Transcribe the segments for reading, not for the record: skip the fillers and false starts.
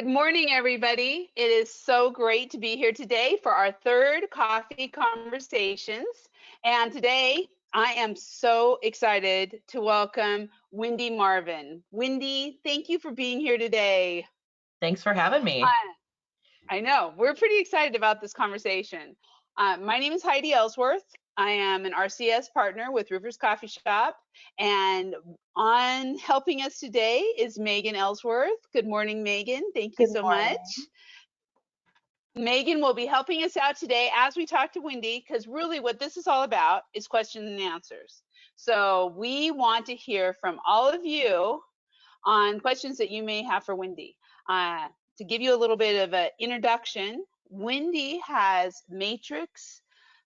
Good morning, everybody. It is so great to be here today for our third Coffee Conversations. And today I am so excited to welcome Wendy Marvin. Wendy, thank you for being here today. Thanks for having me. I know, we're pretty excited about this conversation. My name is Heidi Ellsworth. I am an RCS partner with Roofers Coffee Shop, and on helping us today is Megan Ellsworth. Good morning, Megan. Thank you Good so much. morning. Megan will be helping us out today as we talk to Wendy, because really what this is all about is questions and answers. So we want to hear from all of you on questions that you may have for Wendy. To give you a little bit of an introduction, Wendy has Matrix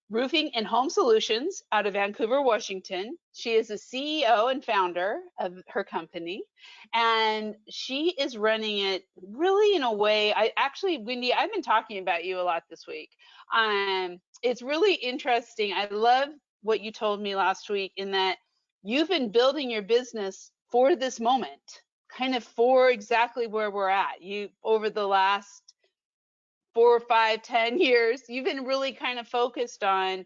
Roofing and Home Solutions out of Vancouver, Washington. She is the CEO and founder of her company, and she is running it really in a way. Wendy, I've been talking about you a lot this week. It's really interesting. I love what you told me last week in that you've been building your business for this moment, kind of for exactly where we're at. You over the last 4, 5, 10 years, you've been really kind of focused on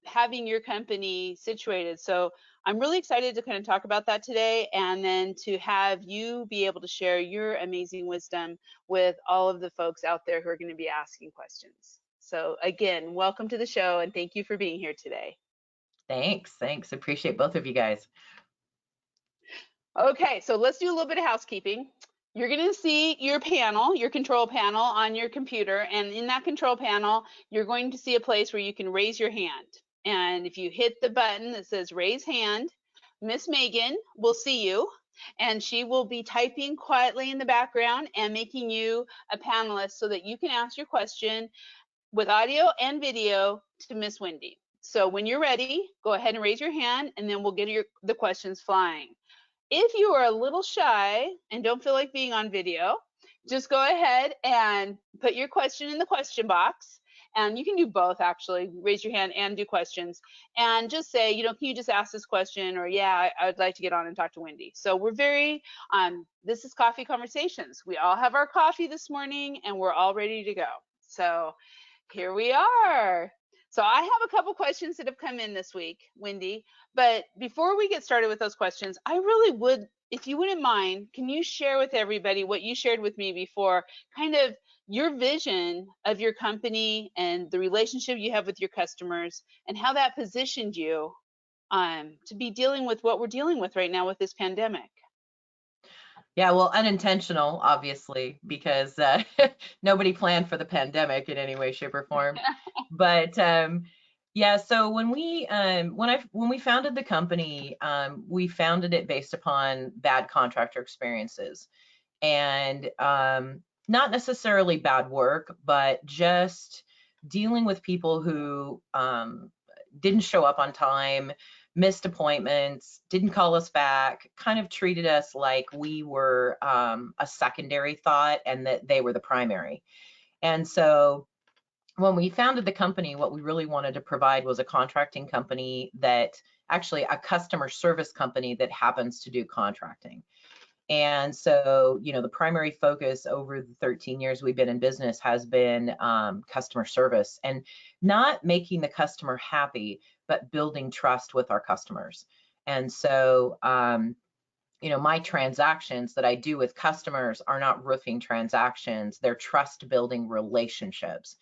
having your company situated. So I'm really excited to kind of talk about that today, and then to have you be able to share your amazing wisdom with all of the folks out there who are going to be asking questions. So again, welcome to the show, and thank you for being here today. Thanks. Appreciate both of you guys. Okay, so let's do a little bit of housekeeping. You're going to see your panel, your control panel on your computer, and in that control panel, you're going to see a place where you can raise your hand. And if you hit the button that says raise hand, Miss Megan will see you, and she will be typing quietly in the background and making you a panelist so that you can ask your question with audio and video to Miss Wendy. So when you're ready, go ahead and raise your hand, and then we'll get the questions flying. If you are a little shy and don't feel like being on video, just go ahead and put your question in the question box. And you can do both, actually, raise your hand and do questions. And just say, can you just ask this question? Or, yeah, I would like to get on and talk to Wendy. So we're this is Coffee Conversations. We all have our coffee this morning, and we're all ready to go. So here we are. So I have a couple questions that have come in this week, Wendy, but before we get started with those questions, I really would, if you wouldn't mind, can you share with everybody what you shared with me before, kind of your vision of your company and the relationship you have with your customers and how that positioned you to be dealing with what we're dealing with right now with this pandemic? Yeah, well, unintentional, obviously, because nobody planned for the pandemic in any way, shape, or form. But yeah, so when we founded the company, we founded it based upon bad contractor experiences, and not necessarily bad work, but just dealing with people who didn't show up on time, missed appointments, didn't call us back, kind of treated us like we were a secondary thought and that they were the primary. And so when we founded the company, what we really wanted to provide was a contracting company actually a customer service company that happens to do contracting. And so, the primary focus over the 13 years we've been in business has been customer service, and not making the customer happy, but building trust with our customers. And so, my transactions that I do with customers are not roofing transactions, they're trust building relationships.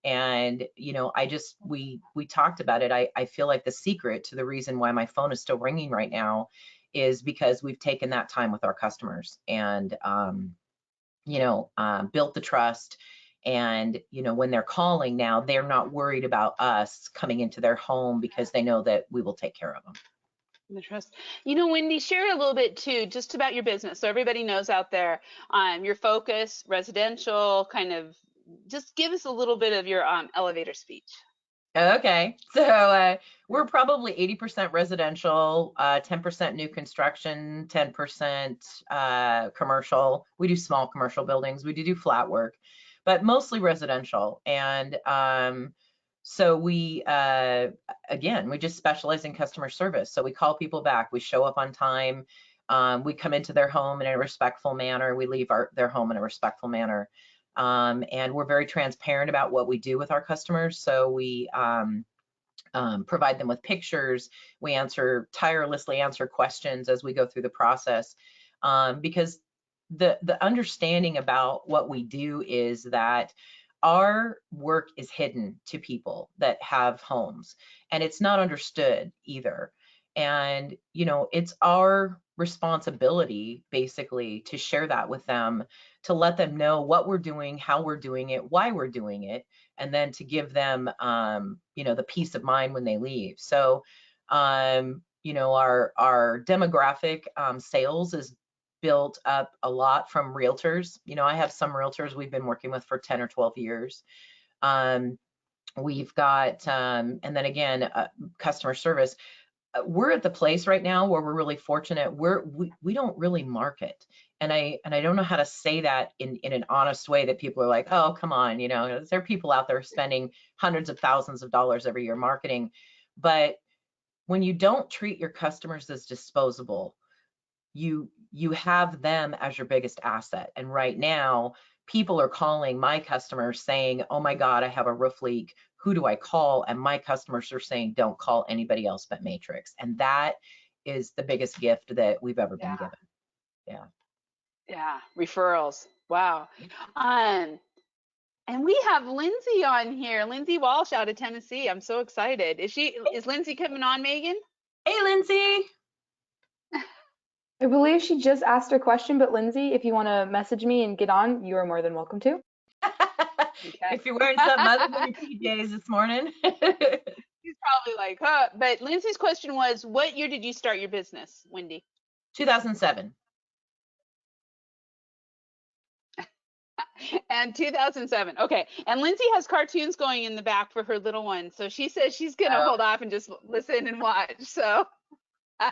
And, we talked about it. I feel like the secret to the reason why my phone is still ringing right now is because we've taken that time with our customers and, built the trust. And, when they're calling now, they're not worried about us coming into their home because they know that we will take care of them. The trust. Wendy, share a little bit too, just about your business, so everybody knows out there, your focus, residential, kind of, just give us a little bit of your elevator speech. Okay, so we're probably 80% residential, 10% new construction, 10% commercial. We do small commercial buildings. We do flat work, but mostly residential. And so we, again, we just specialize in customer service. So we call people back. We show up on time. We come into their home in a respectful manner. We leave their home in a respectful manner. And we're very transparent about what we do with our customers. So we provide them with pictures. We tirelessly answer questions as we go through the process, because the understanding about what we do is that our work is hidden to people that have homes, and it's not understood either. And, it's our responsibility basically to share that with them, to let them know what we're doing, how we're doing it, why we're doing it, and then to give them, the peace of mind when they leave. So, our demographic sales is built up a lot from realtors. I have some realtors we've been working with for 10 or 12 years. We've got, and then again, customer service. We're at the place right now where we're really fortunate. We don't really market. And I don't know how to say that in an honest way that people are like, oh, come on, there are people out there spending hundreds of thousands of dollars every year marketing. But when you don't treat your customers as disposable, you have them as your biggest asset. And right now, people are calling my customers saying, oh my God, I have a roof leak. Who do I call? And my customers are saying, don't call anybody else but Matrix. And that is the biggest gift that we've ever been given. Yeah. Yeah. Referrals. Wow. And we have Lindsay on here, Lindsay Walsh out of Tennessee. I'm so excited. Is Lindsay coming on, Megan? Hey, Lindsay. I believe she just asked her question, but Lindsay, if you want to message me and get on, you are more than welcome to. Okay. If you're wearing something other than your PJs this morning. She's probably like, huh? But Lindsay's question was, what year did you start your business, Wendy? 2007. And 2007. Okay. And Lindsay has cartoons going in the back for her little one. So she says she's going to hold off and just listen and watch. So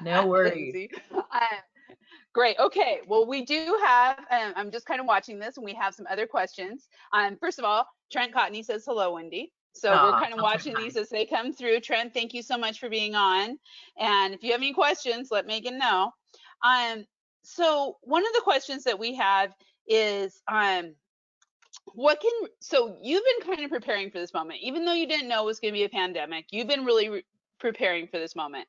no worries. Great. Okay. Well, we do have, I'm just kind of watching this, and we have some other questions. First of all, Trent Cotney says, hello, Wendy. So we're kind of watching these as they come through. Trent, thank you so much for being on. And if you have any questions, let Megan know. So one of the questions that we have is, so you've been kind of preparing for this moment, even though you didn't know it was going to be a pandemic. You've been really preparing for this moment.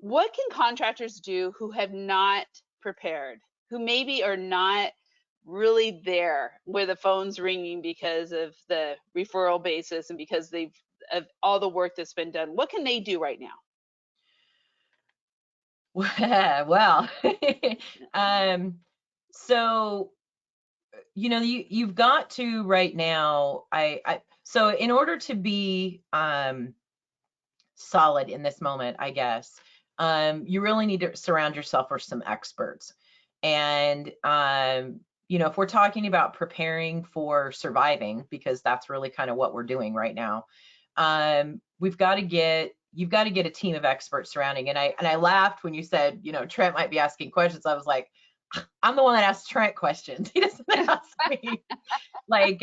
What can contractors do who have not prepared, who maybe are not really there where the phone's ringing because of the referral basis and because of all the work that's been done? What can they do right now? Well, so you've got to right now. So in order to be solid in this moment, I guess, you really need to surround yourself with some experts. And if we're talking about preparing for surviving, because that's really kind of what we're doing right now, you've got to get a team of experts surrounding. And I laughed when you said, Trent might be asking questions. I was like, I'm the one that asks Trent questions. He doesn't ask me. Like,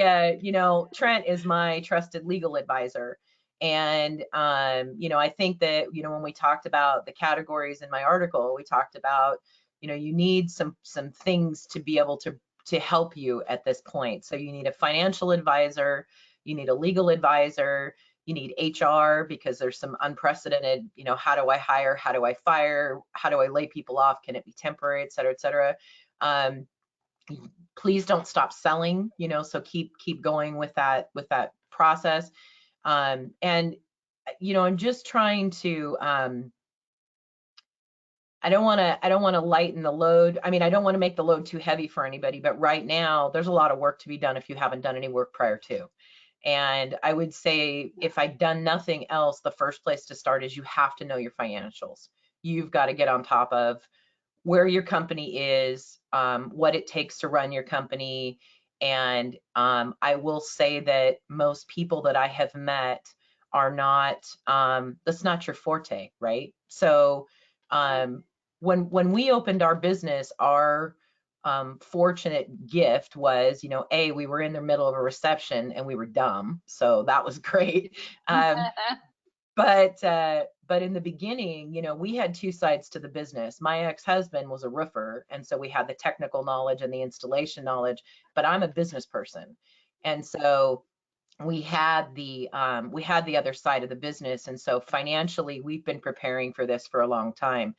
Trent is my trusted legal advisor. And, I think that, when we talked about the categories in my article, we talked about, you need some things to be able to help you at this point. So you need a financial advisor, you need a legal advisor, you need HR, because there's some unprecedented, how do I hire? How do I fire? How do I lay people off? Can it be temporary, et cetera, et cetera. Please don't stop selling, so keep going with that process. And, I'm just trying to, I don't want to lighten the load. I mean, I don't want to make the load too heavy for anybody, but right now there's a lot of work to be done if you haven't done any work prior to. And I would say, if I'd done nothing else, the first place to start is you have to know your financials. You've got to get on top of where your company is, what it takes to run your company. And I will say that most people that I have met are not, that's not your forte, right? So when we opened our business, our fortunate gift was, we were in the middle of a recession and we were dumb, so that was great. But But in the beginning, you know, we had two sides to the business. My ex-husband was a roofer, and so we had the technical knowledge and the installation knowledge, but I'm a business person. And so we had the other side of the business. And so financially, we've been preparing for this for a long time.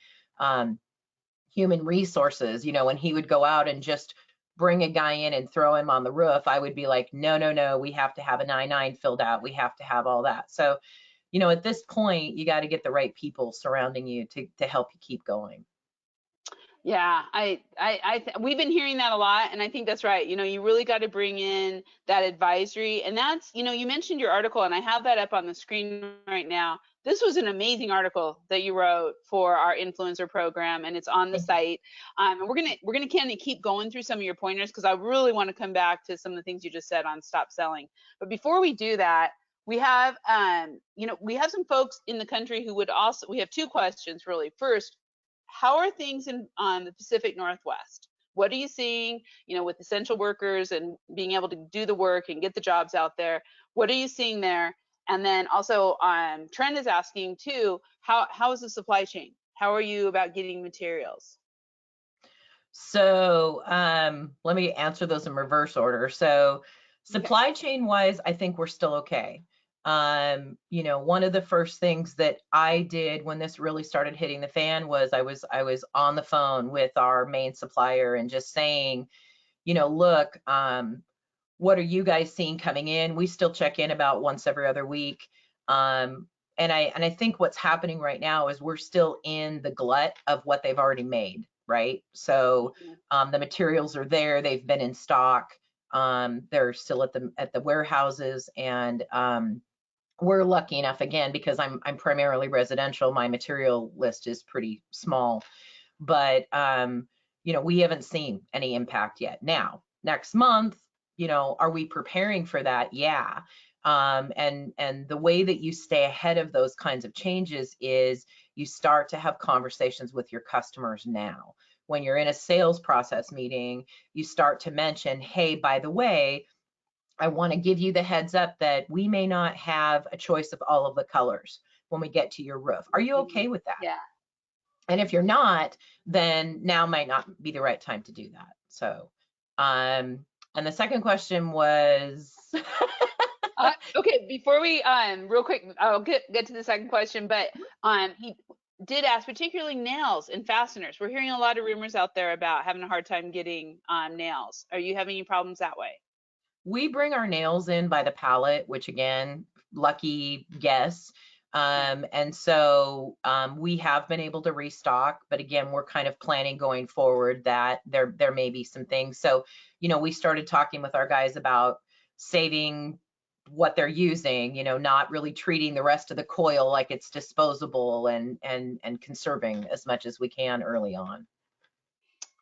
Human resources, you know, when he would go out and just bring a guy in and throw him on the roof, I would be like, no, no, no, we have to have a 9-9 filled out. We have to have all that. So, you know, at this point, you got to get the right people surrounding you to help you keep going. Yeah, we've been hearing that a lot, and I think that's right. You know, you really got to bring in that advisory, and that's, you know, you mentioned your article, and I have that up on the screen right now. This was an amazing article that you wrote for our influencer program, and it's on the site. And we're gonna kind of keep going through some of your pointers because I really want to come back to some of the things you just said on stop selling. But before we do that, we have you know, we have some folks in the country who would also. We have two questions really. First, how are things in the Pacific Northwest? What are you seeing, you know, with essential workers and being able to do the work and get the jobs out there? What are you seeing there? And then also, Trent is asking too, how is the supply chain? How are you about getting materials? So let me answer those in reverse order. So supply chain wise, I think we're still okay. You know, one of the first things that I did when this really started hitting the fan was I was on the phone with our main supplier and just saying, you know, look, what are you guys seeing coming in? We still check in about once every other week. And I think what's happening right now is we're still in the glut of what they've already made, right? So the materials are there, they've been in stock, they're still at the warehouses, and we're lucky enough, again, because I'm primarily residential, my material list is pretty small, but you know, we haven't seen any impact yet. Now, next month, you know, are we preparing for that? Yeah. And the way that you stay ahead of those kinds of changes is you start to have conversations with your customers now. When you're in a sales process meeting, you start to mention, hey, by the way, I want to give you the heads up that we may not have a choice of all of the colors when we get to your roof. Are you okay with that? Yeah. And if you're not, then now might not be the right time to do that. So, and the second question was. Okay, before we real quick, I'll get to the second question, but he did ask particularly nails and fasteners. We're hearing a lot of rumors out there about having a hard time getting nails. Are you having any problems that way? We bring our nails in by the pallet, which again, lucky guess. And so we have been able to restock, but again, we're kind of planning going forward that there may be some things. So, you know, we started talking with our guys about saving what they're using, you know, not really treating the rest of the coil like it's disposable, and conserving as much as we can early on.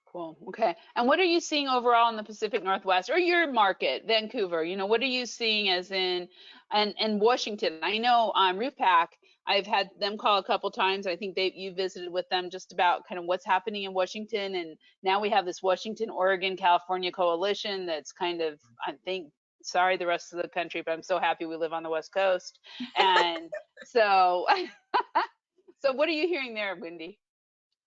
Cool. Okay. And what are you seeing overall in the Pacific Northwest or your market, Vancouver? You know, what are you seeing as in and Washington? I know RoofPack, I've had them call a couple times. I think you visited with them just about kind of what's happening in Washington, and now we have this Washington, Oregon, California coalition that's kind of, I think, sorry the rest of the country, but I'm so happy we live on the West Coast. And so so what are you hearing there, Wendy?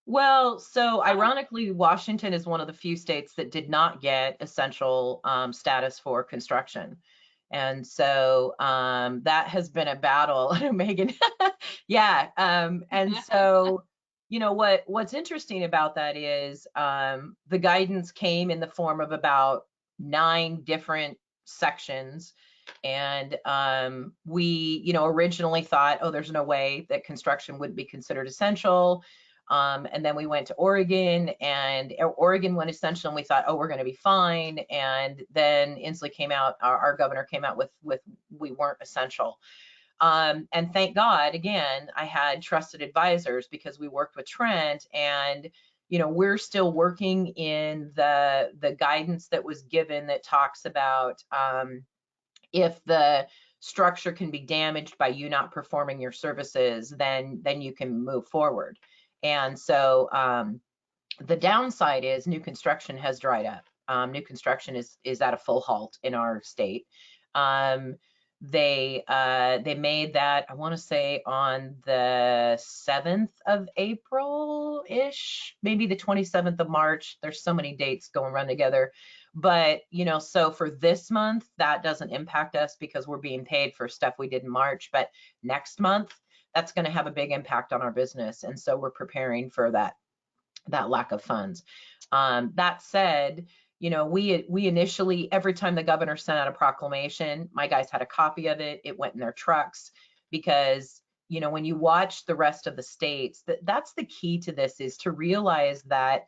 Well, so ironically, Washington is one of the few states that did not get essential status for construction. And so that has been a battle. Megan. Yeah. And so, you know, what's interesting about that is the guidance came in the form of about 9 different sections. And we, you know, originally thought, oh, there's no way that construction would be considered essential. And then we went to Oregon, and Oregon went essential, and we thought, oh, we're going to be fine. And then Inslee came out, our governor came out with we weren't essential. And thank God, again, I had trusted advisors because we worked with Trent, and you know, we're still working in the guidance that was given that talks about if the structure can be damaged by you not performing your services, then you can move forward. And so the downside is new construction has dried up. New construction is at a full halt in our state. They made that, I want to say, on the 7th of April-ish, maybe the 27th of March. There's so many dates going run together. But, you know, so for this month, that doesn't impact us because we're being paid for stuff we did in March. But next month, that's going to have a big impact on our business. And so we're preparing for that lack of funds. That said, you know, we initially, every time the governor sent out a proclamation, my guys had a copy of it. It went in their trucks because, you know, when you watch the rest of the states, that's the key to this, is to realize that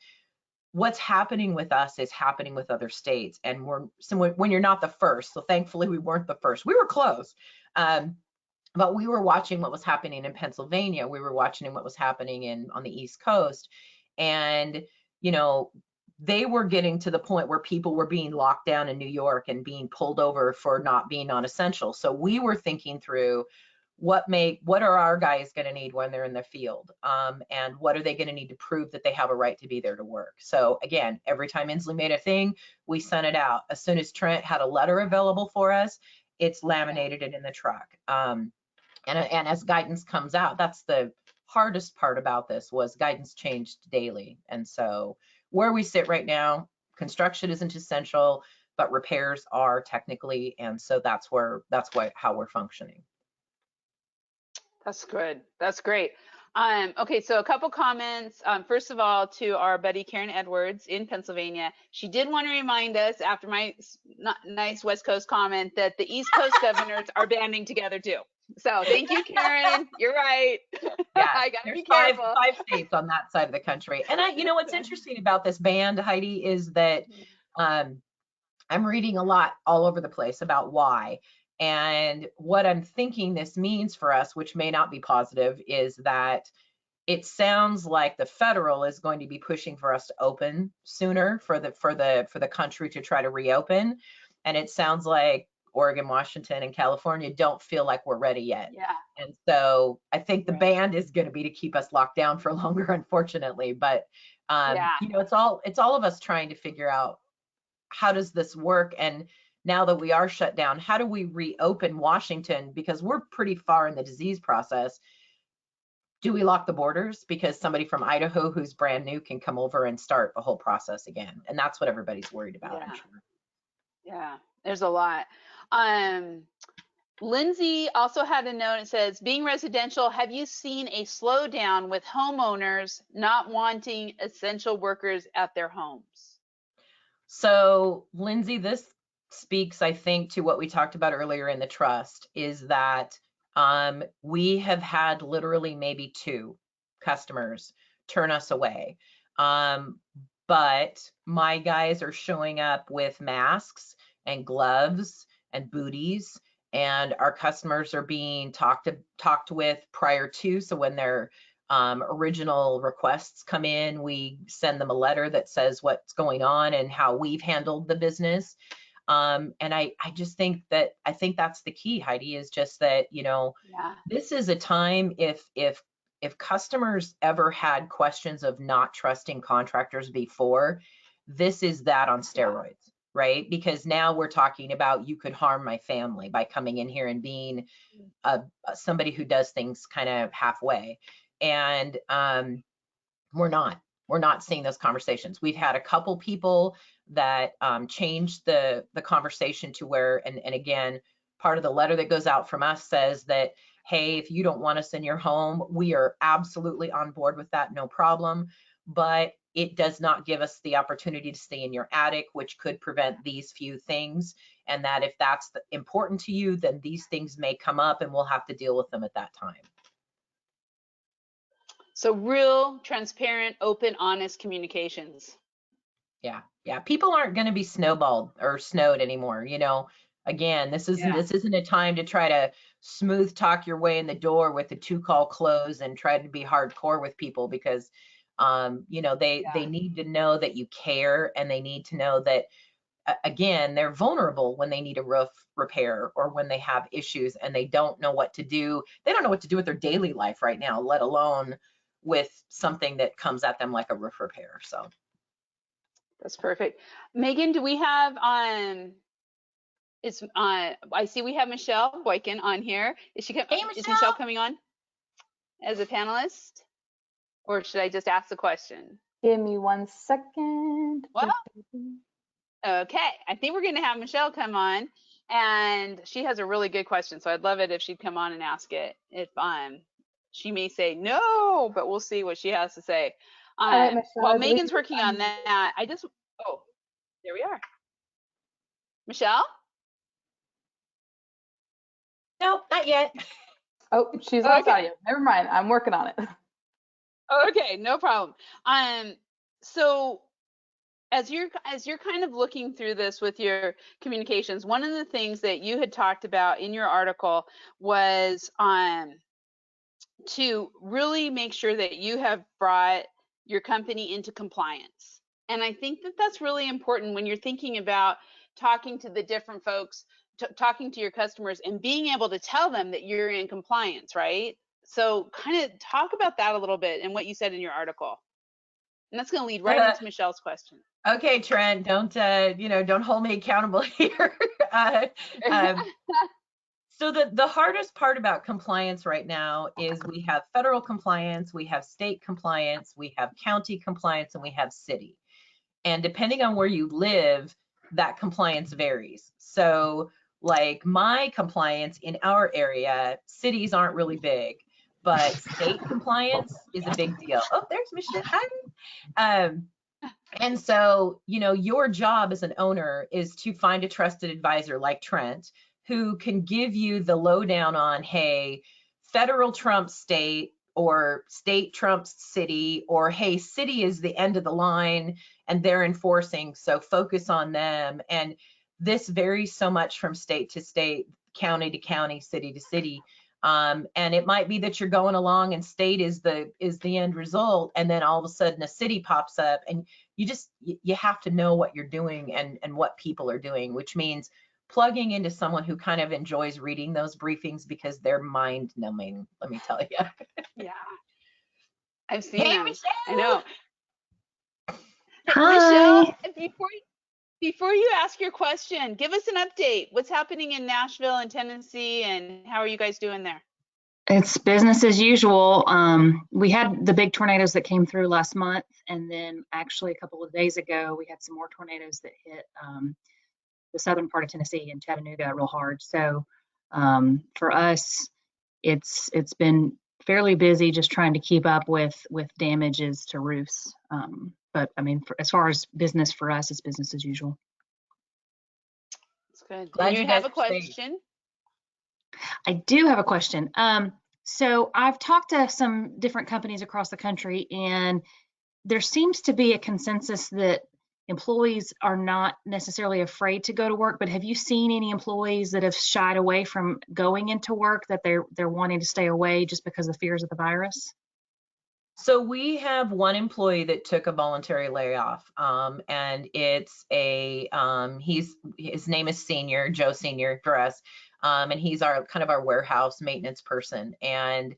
what's happening with us is happening with other states. And when you're not the first, so thankfully we weren't the first. We were close. But we were watching what was happening in Pennsylvania. We were watching what was happening on the East Coast. And, you know, they were getting to the point where people were being locked down in New York and being pulled over for not being non-essential. So we were thinking through what are our guys going to need when they're in the field, and what are they going to need to prove that they have a right to be there to work. So again, every time Inslee made a thing, we sent it out. As soon as Trent had a letter available for us, it's laminated it in the truck. And as guidance comes out, that's the hardest part about this, was guidance changed daily. And so where we sit right now, construction isn't essential, but repairs are technically, and so that's how we're functioning. That's good. That's great. Okay, so a couple comments. First of all, to our buddy Karen Edwards in Pennsylvania, she did want to remind us, after my nice West Coast comment, that the East Coast governors are banding together too. So thank you, Karen. You're right. Yeah, I gotta be there's careful. five states on that side of the country. And you know, what's interesting about this band, Heidi, is that I'm reading a lot all over the place about why. And what I'm thinking this means for us, which may not be positive, is that it sounds like the federal is going to be pushing for us to open sooner, for the country to try to reopen. And it sounds like Oregon, Washington, and California don't feel like we're ready yet. Yeah. And so I think the band is going to be to keep us locked down for longer, unfortunately. But you know, it's all of us trying to figure out, how does this work? And now that we are shut down, how do we reopen Washington? Because we're pretty far in the disease process. Do we lock the borders because somebody from Idaho who's brand new can come over and start the whole process again? And that's what everybody's worried about, I'm sure. Yeah, there's a lot. Lindsay also had a note. It says, being residential, have you seen a slowdown with homeowners not wanting essential workers at their homes? So, Lindsay, this speaks, I think, to what we talked about earlier in the trust, is that we have had literally maybe 2 customers turn us away. But my guys are showing up with masks and gloves and booties, and our customers are being talked with prior to. So when their original requests come in, we send them a letter that says what's going on and how we've handled the business. And I just think that's the key, Heidi, is just that, you know, this is a time, if customers ever had questions of not trusting contractors before, this is that on steroids, right? Because now we're talking about, you could harm my family by coming in here and being somebody who does things kind of halfway. And we're not seeing those conversations. We've had a couple people that changed the conversation to where, and again, part of the letter that goes out from us says that, hey, if you don't want us in your home, we are absolutely on board with that, no problem. But it does not give us the opportunity to stay in your attic, which could prevent these few things. And that if that's important to you, then these things may come up and we'll have to deal with them at that time. So real, transparent, open, honest communications. Yeah. People aren't going to be snowballed or snowed anymore. You know, again, this isn't a time to try to smooth talk your way in the door with the 2-call close and try to be hardcore with people, because you know, they need to know that you care, and they need to know that again, they're vulnerable when they need a roof repair or when they have issues and they don't know what to do. They don't know what to do with their daily life right now, let alone with something that comes at them like a roof repair. So that's perfect. Megan, do we have It's I see we have Michelle Boykin on here. Is Hey, is Michelle. Michelle coming on as a panelist, or should I just ask the question? Give me 1 second. Well, okay. I think we're going to have Michelle come on, and she has a really good question. So I'd love it if she'd come on and ask it. If she may say no, but we'll see what she has to say. All right, Michelle, While I believe Megan's working on that, oh, there we are. Michelle? Nope, not yet. Oh, she's lost Okay. audio. Never mind. I'm working on it. Okay, no problem. So as you're kind of looking through this with your communications, one of the things that you had talked about in your article was to really make sure that you have brought your company into compliance. And I think that that's really important when you're thinking about talking to the different folks, talking to your customers, and being able to tell them that you're in compliance, right? So kind of talk about that a little bit and what you said in your article. And that's going to lead right into Michelle's question. Okay, Trent, don't hold me accountable here. So the hardest part about compliance right now is we have federal compliance, we have state compliance, we have county compliance, and we have city. And depending on where you live, that compliance varies. So like my compliance in our area, cities aren't really big, but state compliance is a big deal. Oh, there's Michelle. Hi. And so, your job as an owner is to find a trusted advisor like Trent, who can give you the lowdown on, hey, federal trumps state, or state trumps city, or hey, city is the end of the line and they're enforcing, so focus on them. And this varies so much from state to state, county to county, city to city. And it might be that you're going along and state is the end result, and then all of a sudden a city pops up, and you have to know what you're doing and what people are doing, which means plugging into someone who kind of enjoys reading those briefings, because they're mind numbing, let me tell you. Yeah, I've seen them. Michelle. I know. Hi. Michelle, before you ask your question, give us an update. What's happening in Nashville and Tennessee, and how are you guys doing there? It's business as usual. We had the big tornadoes that came through last month, and then actually a couple of days ago, we had some more tornadoes that hit the southern part of Tennessee and Chattanooga real hard. So for us, it's been fairly busy just trying to keep up with damages to roofs. But I mean, as far as business for us, it's business as usual. That's good. Glad you have a question? I do have a question. So I've talked to some different companies across the country, and there seems to be a consensus that employees are not necessarily afraid to go to work, but have you seen any employees that have shied away from going into work, that they're wanting to stay away just because of fears of the virus? So we have one employee that took a voluntary layoff, and it's his name is Senior, Joe Senior for us, and he's our warehouse maintenance person. And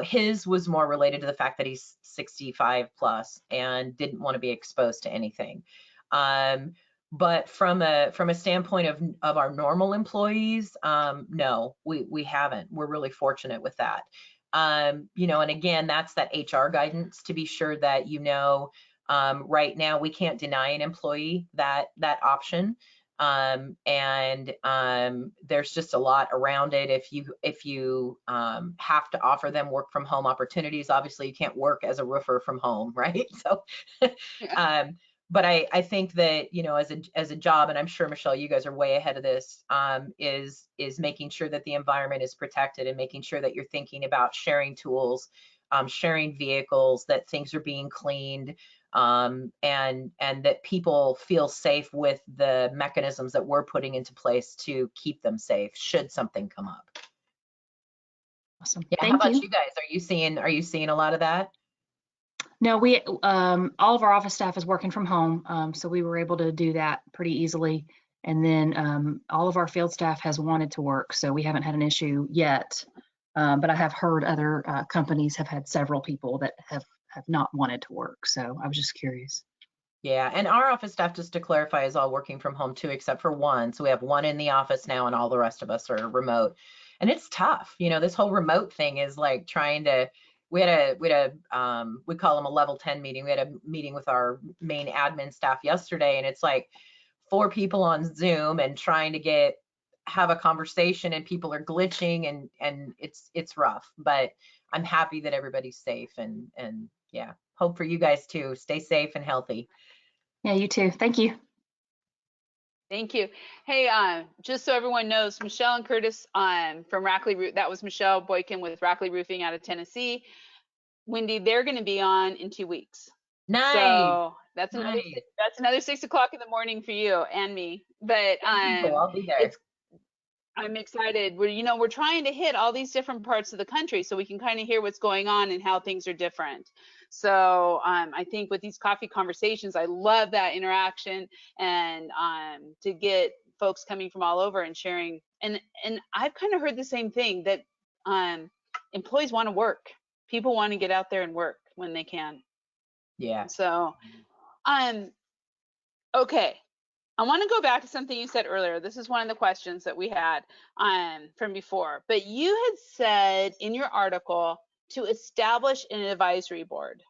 his was more related to the fact that he's 65 plus and didn't want to be exposed to anything. But from a standpoint of our normal employees, no, we haven't. We're really fortunate with that. And again, that's that HR guidance to be sure that right now we can't deny an employee that option. And there's just a lot around it. If you have to offer them work from home opportunities, obviously you can't work as a roofer from home, right? So, but I think that, as a job, and I'm sure, Michelle, you guys are way ahead of this, is making sure that the environment is protected, and making sure that you're thinking about sharing tools, sharing vehicles, that things are being cleaned, and that people feel safe with the mechanisms that we're putting into place to keep them safe should something come up. Awesome. Yeah. Thank How about you. you guys? Are you seeing a lot of that? No, we all of our office staff is working from home, so we were able to do that pretty easily. And then all of our field staff has wanted to work, so we haven't had an issue yet. But I have heard other companies have had several people that have not wanted to work, so I was just curious. Yeah, and our office staff, just to clarify, is all working from home too, except for one. So we have one in the office now, and all the rest of us are remote. And it's tough. You know, this whole remote thing is like trying to. We call them a level 10 meeting. We had a meeting with our main admin staff yesterday, and it's like 4 people on Zoom and trying to have a conversation, and people are glitching, and it's rough. But I'm happy that everybody's safe, and yeah, hope for you guys too. Stay safe and healthy. Yeah, you too. Thank you. Thank you. Hey, just so everyone knows, Michelle and Curtis from Rackley, that was Michelle Boykin with Rackley Roofing out of Tennessee. Wendy, they're going to be on in 2 weeks. Nice. So that's nice. another 6 o'clock in the morning for you and me. But I'll be there. I'm excited. We're trying to hit all these different parts of the country so we can kind of hear what's going on and how things are different. So I think with these coffee conversations, I love that interaction, and to get folks coming from all over and sharing. And I've kind of heard the same thing, that employees want to work. People want to get out there and work when they can. Yeah. So, okay. I want to go back to something you said earlier. This is one of the questions that we had from before. But you had said in your article to establish an advisory board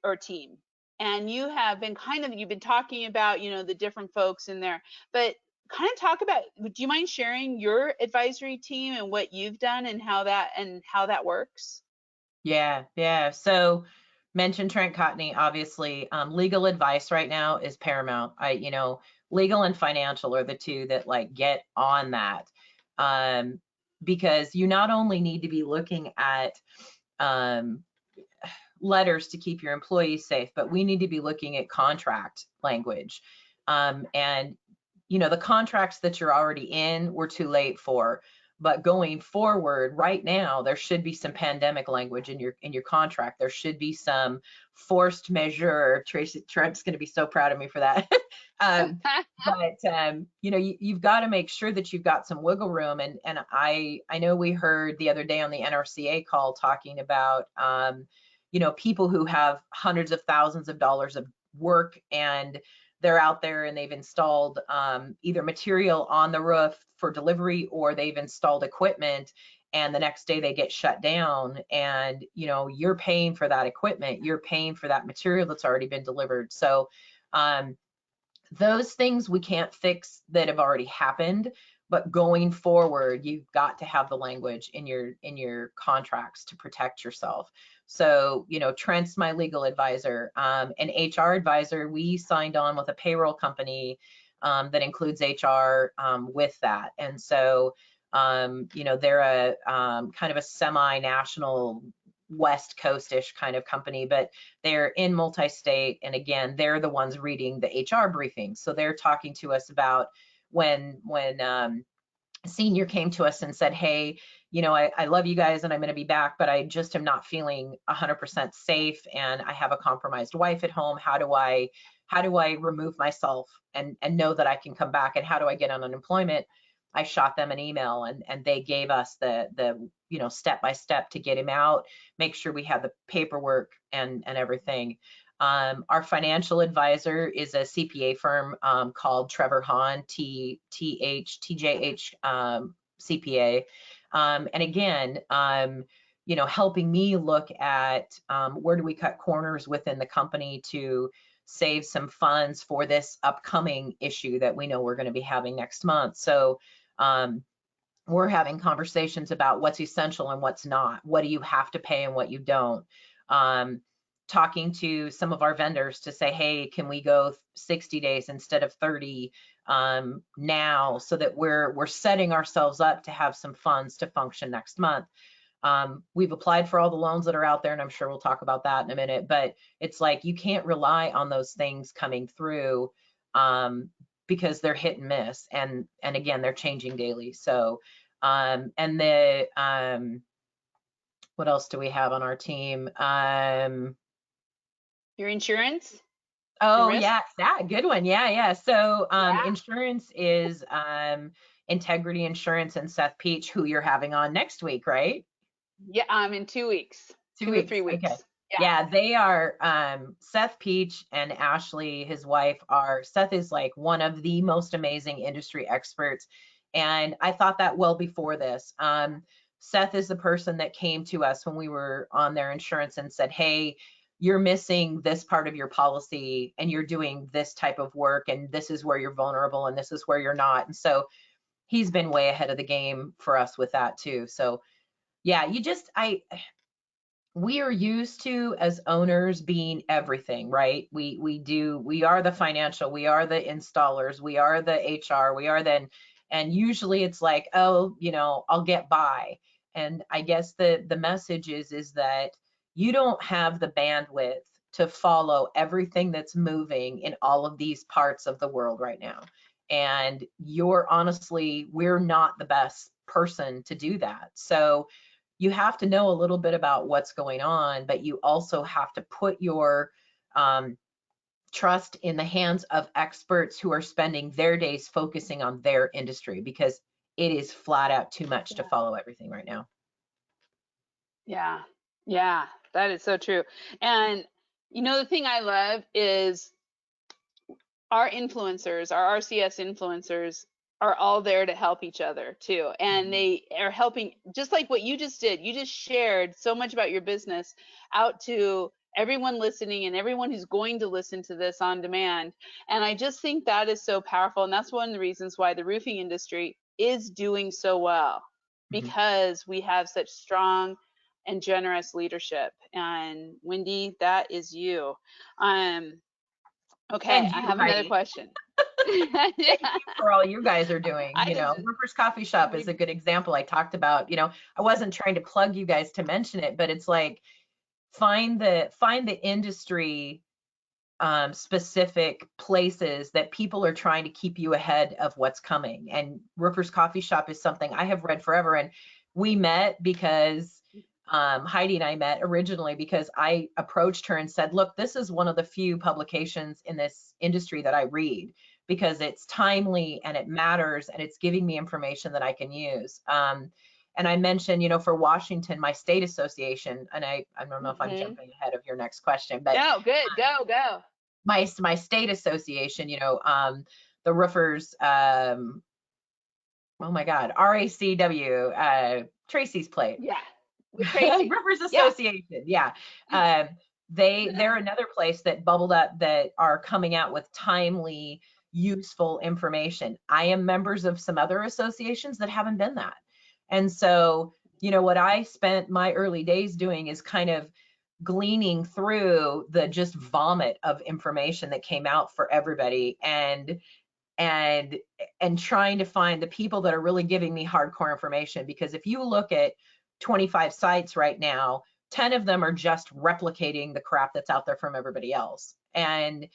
or team. And you have been you've been talking about, the different folks in there. But kind of talk about, do you mind sharing your advisory team and what you've done and how that works? Yeah. So mentioned Trent Cotney, obviously. Legal advice right now is paramount. Legal and financial are the two that get on that, because you not only need to be looking at letters to keep your employees safe, but we need to be looking at contract language. And the contracts that you're already in, we're too late for. But going forward, right now, there should be some pandemic language in your contract. There should be some forced measure. Trent's going to be so proud of me for that. You've got to make sure that you've got some wiggle room. And I know we heard the other day on the NRCA call talking about people who have hundreds of thousands of dollars of work, and they're out there and they've installed either material on the roof for delivery, or they've installed equipment, and the next day they get shut down, and you're paying for that equipment, you're paying for that material that's already been delivered. So those things we can't fix that have already happened, but going forward, you've got to have the language in your contracts to protect yourself. So, Trent's my legal advisor. An HR advisor, we signed on with a payroll company that includes HR with that. And so, they're a kind of a semi-national West Coast-ish kind of company, but they're in multi-state. And again, they're the ones reading the HR briefings. So they're talking to us about when senior came to us and said, hey, I love you guys and I'm going to be back, but I just am not feeling 100% safe, and I have a compromised wife at home. How do I remove myself and know that I can come back, and how do I get on unemployment? I shot them an email, and they gave us the step by step to get him out, make sure we had the paperwork and everything. Our financial advisor is a CPA firm called Trevor Hahn, TJH CPA. And again, helping me look at where do we cut corners within the company to save some funds for this upcoming issue that we know we're going to be having next month. So we're having conversations about what's essential and what's not. What do you have to pay and what you don't? Talking to some of our vendors to say, hey, can we go 60 days instead of 30 now, so that we're setting ourselves up to have some funds to function next month. We've applied for all the loans that are out there, and I'm sure we'll talk about that in a minute, but it's like you can't rely on those things coming through because they're hit and miss, and again, they're changing daily. So what else do we have on our team? Your insurance? Oh, yeah, that good one. Yeah. So insurance is Integrity Insurance and Seth Peach, who you're having on next week, right? Yeah, in 2 weeks. 2 or 3 weeks. Okay. Yeah, they are, Seth Peach and Ashley, his wife, Seth is like one of the most amazing industry experts. And I thought that well before this. Seth is the person that came to us when we were on their insurance and said, hey, you're missing this part of your policy and you're doing this type of work and this is where you're vulnerable and this is where you're not. And so he's been way ahead of the game for us with that too. So yeah, we are used to, as owners, being everything, right? We are the financial, we are the installers, we are the HR, and usually it's like, oh, I'll get by. And I guess the message is that you don't have the bandwidth to follow everything that's moving in all of these parts of the world right now. And we're not the best person to do that. So you have to know a little bit about what's going on, but you also have to put your trust in the hands of experts who are spending their days focusing on their industry, because it is flat out too much to follow everything right now. Yeah, yeah, that is so true. And the thing I love is our influencers, our RCS influencers are all there to help each other too. And they are helping, just like what you just did. You just shared so much about your business out to everyone listening and everyone who's going to listen to this on demand. And I just think that is so powerful. And that's one of the reasons why the roofing industry is doing so well, because we have such strong and generous leadership. And Wendy, that is you. Okay, I have another question. For all you guys are doing, Roofers Coffee Shop is a good example. I talked about, I wasn't trying to plug you guys to mention it, but it's like, find the industry specific places that people are trying to keep you ahead of what's coming. And Roofers Coffee Shop is something I have read forever. And we met because Heidi and I met originally because I approached her and said, look, this is one of the few publications in this industry that I read because it's timely and it matters and it's giving me information that I can use. And I mentioned, for Washington, my state association, and I don't know if I'm jumping ahead of your next question, but no, good, go. My state association, the roofers, oh my God, RACW, Tracy's plate. Yeah. Tracy. Roofers Association. Yeah. They're another place that bubbled up that are coming out with timely, useful information. I am members of some other associations that haven't been that. And so, what I spent my early days doing is kind of gleaning through the just vomit of information that came out for everybody and trying to find the people that are really giving me hardcore information. Because if you look at 25 sites right now, 10 of them are just replicating the crap that's out there from everybody else. And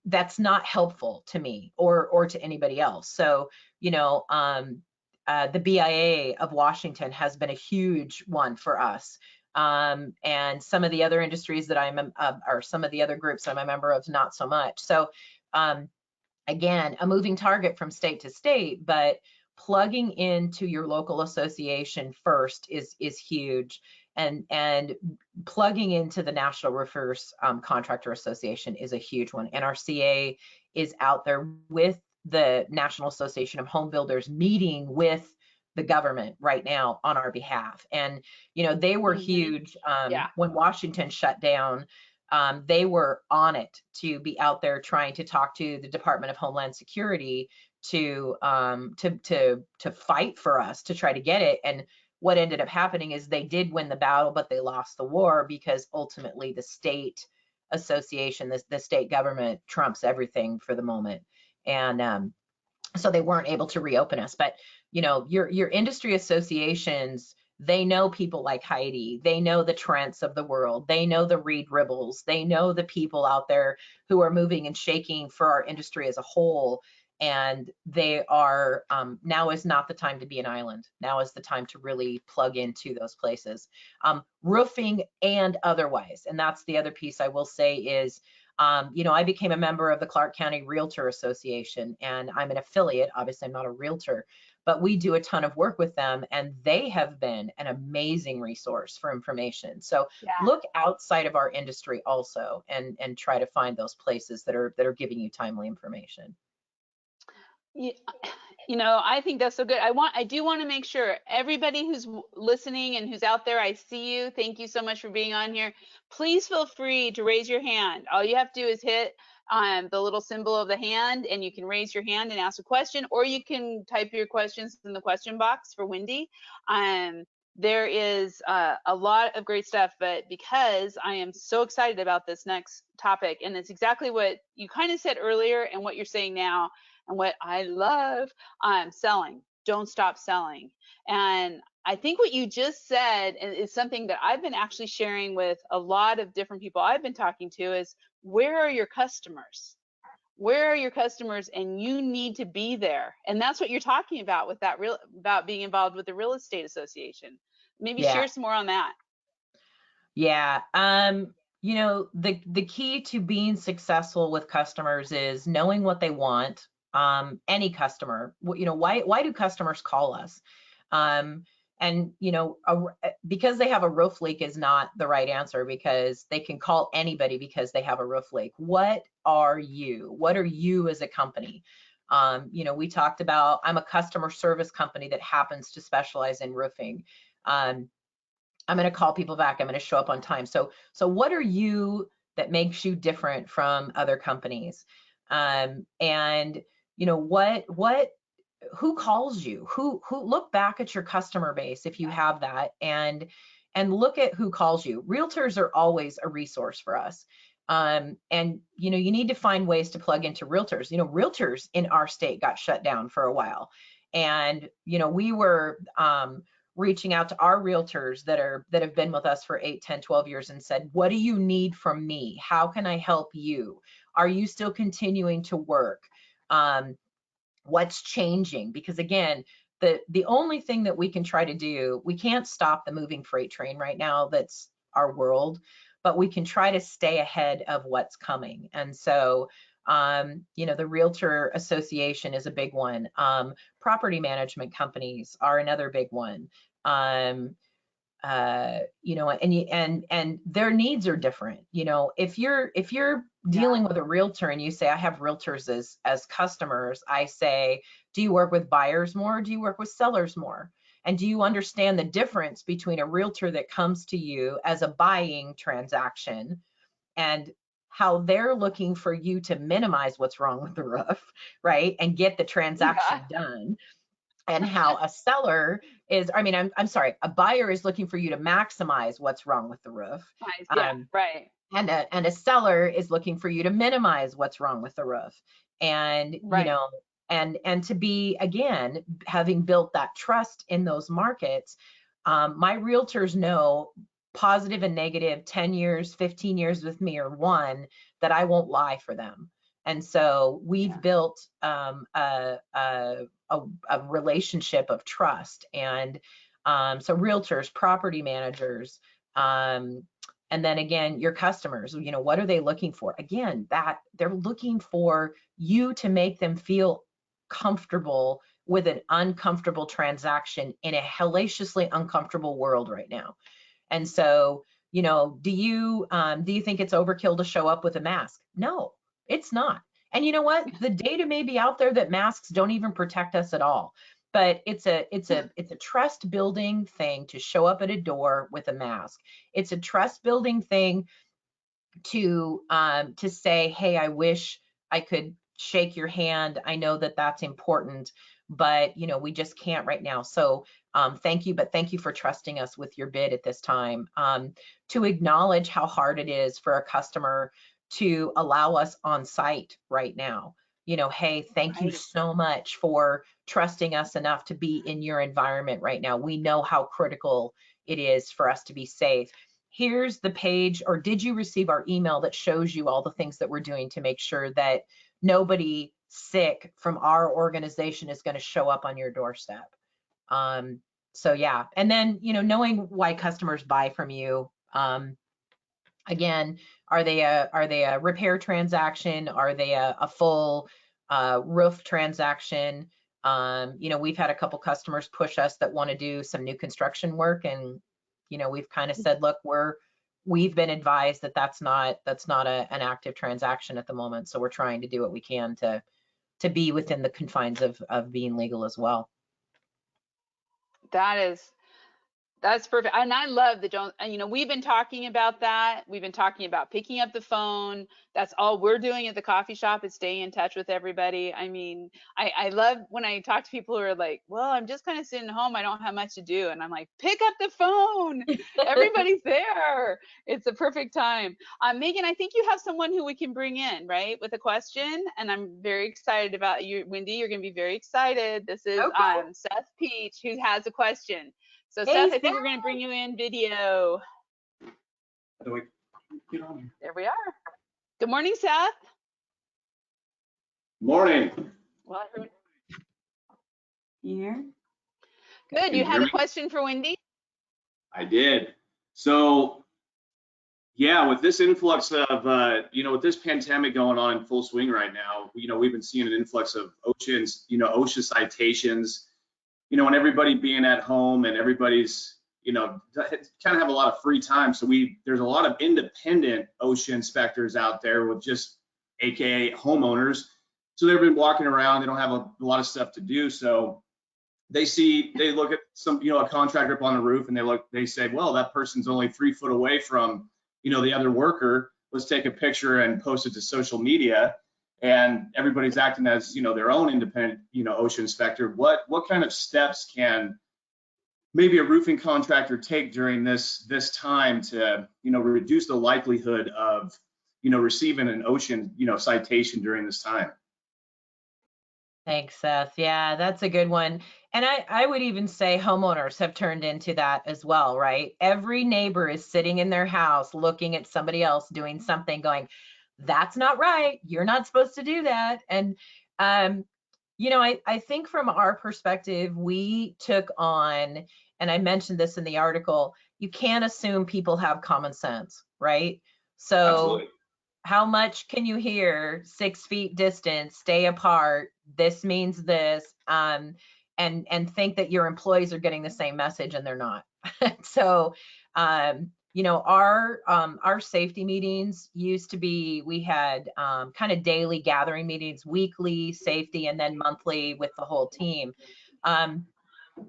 that's not helpful to me or to anybody else. So, the BIA of Washington has been a huge one for us. And some of the other industries that I'm, or some of the other groups I'm a member of, not so much. So again, a moving target from state to state, but plugging into your local association first is huge. And plugging into the National Roofers Contractor Association is a huge one. NRCA is out there with the National Association of Home Builders, meeting with the government right now on our behalf. And, they were huge when Washington shut down. They were on it to be out there trying to talk to the Department of Homeland Security to fight for us to try to get it. And what ended up happening is they did win the battle, but they lost the war because ultimately the state association, the state government trumps everything for the moment. And so they weren't able to reopen us. But, your industry associations, they know people like Heidi, they know the Trents of the world, they know the Reed Ribbles, they know the people out there who are moving and shaking for our industry as a whole. And they are, now is not the time to be an island. Now is the time to really plug into those places, roofing and otherwise. And that's the other piece I will say is, I became a member of the Clark County Realtor Association, and I'm an affiliate. Obviously, I'm not a realtor, but we do a ton of work with them, and they have been an amazing resource for information. So Yeah. look outside of our industry also, and try to find those places that are giving you timely information. Yeah, you know, I think that's so good. I do want to make sure everybody who's listening and who's out there, I see you. Thank you so much for being on here. Please feel free to raise your hand. All you have to do is hit the little symbol of the hand, and you can raise your hand and ask a question, or you can type your questions in the question box for Wendy. There is a lot of great stuff, but because I am so excited about this next topic, and it's exactly what you kind of said earlier and what you're saying now, and what I love, selling. Don't stop selling. And I think what you just said is something that I've been actually sharing with a lot of different people I've been talking to is, where are your customers? Where are your customers? And you need to be there. And that's what you're talking about with that about being involved with the real estate association. Maybe Yeah. share some more on that. Yeah. You know, the key to being successful with customers is knowing what they want. Any customer, you know, why do customers call us? And you know, because they have a roof leak is not the right answer, because they can call anybody because they have a roof leak. What are you? What are you as a company? You know, we talked about, I'm a customer service company that happens to specialize in roofing. I'm going to call people back. I'm going to show up on time. So what are you that makes you different from other companies? And you know, who calls you? Who look back at your customer base if you have that, and look at who calls you. Realtors are always a resource for us. And you know, you need to find ways to plug into realtors. You know, realtors in our state got shut down for a while, and you know, we were reaching out to our realtors that have been with us for 8, 10, 12 years and said, what do you need from me? How can I help you? Are you still continuing to work? What's changing? Because again, the only thing that we can try to do, we can't stop the moving freight train right now. That's our world, but we can try to stay ahead of what's coming. And so, you know, the Realtor Association is a big one. Property management companies are another big one. You know, and their needs are different. You know, if you're dealing with a realtor and you say, I have realtors as customers, I say, do you work with buyers more? Or do you work with sellers more? And do you understand the difference between a realtor that comes to you as a buying transaction and how they're looking for you to minimize what's wrong with the roof, right? And get the transaction done. And how a seller is, I mean, I'm sorry, a buyer is looking for you to maximize what's wrong with the roof. Yeah, right. And a seller is looking for you to minimize what's wrong with the roof. And, Right. you know, and to be, again, having built that trust in those markets, my realtors know, positive and negative, 10 years, 15 years with me or one, that I won't lie for them. And so we've built a relationship of trust. And so realtors, property managers, and then again, your customers, you know, what are they looking for? Again, that they're looking for you to make them feel comfortable with an uncomfortable transaction in a hellaciously uncomfortable world right now. And so, you know, do you think it's overkill to show up with a mask? No, it's not. And you know what? The data may be out there that masks don't even protect us at all. But it's a trust building thing to show up at a door with a mask. It's a trust building thing to say, hey, I wish I could shake your hand. I know that that's important, but you know, we just can't right now. So thank you, but thank you for trusting us with your bid at this time. To acknowledge how hard it is for a customer to allow us on site right now. You know, hey, thank you so much for trusting us enough to be in your environment right now. We know how critical it is for us to be safe. Here's the page, or did you receive our email that shows you all the things that we're doing to make sure that nobody sick from our organization is going to show up on your doorstep? So yeah, and then, you know, knowing why customers buy from you. Again, are they a repair transaction? Are they a full roof transaction? You know, we've had a couple customers push us that want to do some new construction work, and you know, we've kind of said, look, we've been advised that that's not an active transaction at the moment, so we're trying to do what we can to be within the confines of being legal as well. That's perfect. And I love the don't, you know, we've been talking about that. We've been talking about picking up the phone. That's all we're doing at the coffee shop is staying in touch with everybody. I mean, I love when I talk to people who are like, well, I'm just kind of sitting home. I don't have much to do. And I'm like, pick up the phone. Everybody's there. It's the perfect time. Megan, I think you have someone who we can bring in, right, with a question. And I'm very excited about you. Wendy, you're going to be very excited. This is Okay. Seth Peach, who has a question. So Hey, Seth, I think we're going to bring you in video. How do we get on here? There we are. Good morning, Seth. Morning. Well, everyone, Here. good. Can You you had hear a me? question for Wendy? I did. So, yeah, with this influx of, you know, with this pandemic going on in full swing right now, you know, we've been seeing an influx of OSHA, you know, OSHA citations, you know, and everybody being at home and everybody's, you know, kind of have a lot of free time. So there's a lot of independent OSHA inspectors out there with just AKA homeowners. So they've been walking around, they don't have a lot of stuff to do. So they look at some, you know, a contractor up on the roof, and they say, well, that person's only 3 foot away from, you know, the other worker. Let's take a picture and post it to social media. And everybody's acting as, you know, their own independent, you know, OSHA inspector. What kind of steps can maybe a roofing contractor take during this time to, you know, reduce the likelihood of, you know, receiving an OSHA, you know, citation during this time? Thanks, Seth. Yeah, that's a good one. And I would even say homeowners have turned into that as well, right? Every neighbor is sitting in their house looking at somebody else doing something, going, that's not right. You're not supposed to do that. And, you know, I think from our perspective, we took on, and I mentioned this in the article, you can't assume people have common sense, right? So Absolutely. how much can you hear 6 feet distance, stay apart, this means this, and think that your employees are getting the same message, and they're not. So, you know, our safety meetings used to be, we had kind of daily gathering meetings, weekly safety, and then monthly with the whole team.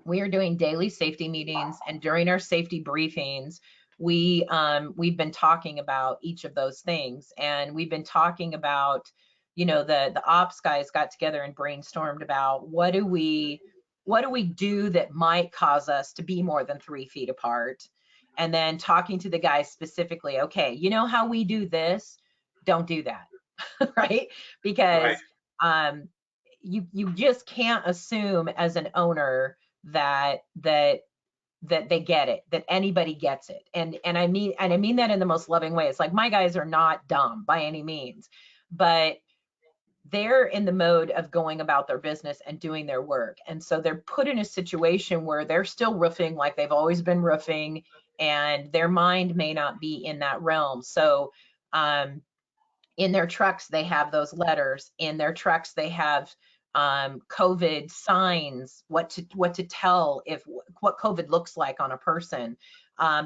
We are doing daily safety meetings, and during our safety briefings, we've been talking about each of those things, and we've been talking about, you know, the ops guys got together and brainstormed about what do we do that might cause us to be more than 3 feet apart, and then talking to the guys specifically, okay, you know how we do this, don't do that. Right? Because you just can't assume as an owner that they get it, that anybody gets it. And I mean that in the most loving way. It's like, my guys are not dumb by any means, but they're in the mode of going about their business and doing their work. And so they're put in a situation where they're still roofing like they've always been roofing, and their mind may not be in that realm. So in their trucks, they have those letters. In their trucks, they have COVID signs, what to tell, what COVID looks like on a person.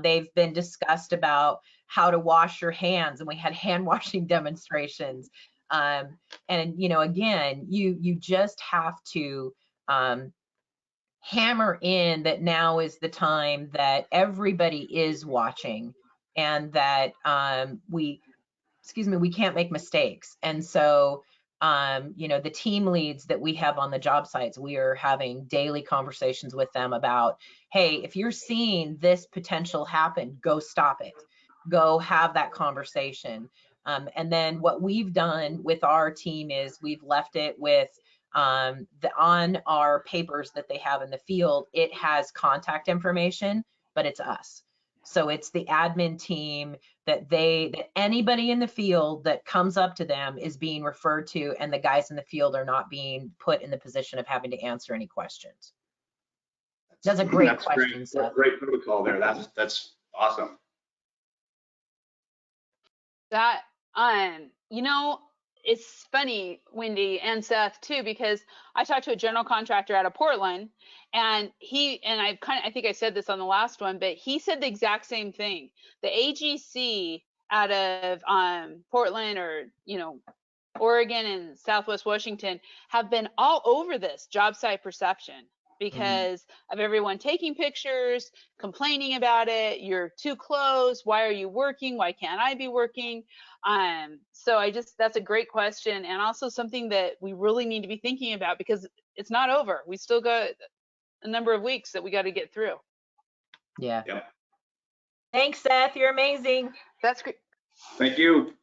They've been discussed about how to wash your hands, and we had hand washing demonstrations. And you know, again, you just have to hammer in that now is the time that everybody is watching, and that we can't make mistakes. And so, you know, the team leads that we have on the job sites, we are having daily conversations with them about, hey, if you're seeing this potential happen, go stop it, go have that conversation. And then what we've done with our team is we've left it with on our papers that they have in the field, it has contact information, but it's us. So it's the admin team that anybody in the field that comes up to them is being referred to, and the guys in the field are not being put in the position of having to answer any questions. That's a great question, Seth. Great protocol there. That's awesome. That, you know, it's funny, Wendy and Seth too, because I talked to a general contractor out of Portland, and I think I said this on the last one, but he said the exact same thing. The AGC out of Portland, or Oregon and Southwest Washington, have been all over this job site perception because of everyone taking pictures, complaining about it. You're too close. Why are you working? Why can't I be working? So that's a great question, and also something that we really need to be thinking about, because it's not over. We still got a number of weeks that we got to get through. Yeah. Yep. Thanks, Seth. You're amazing. That's great. Thank you.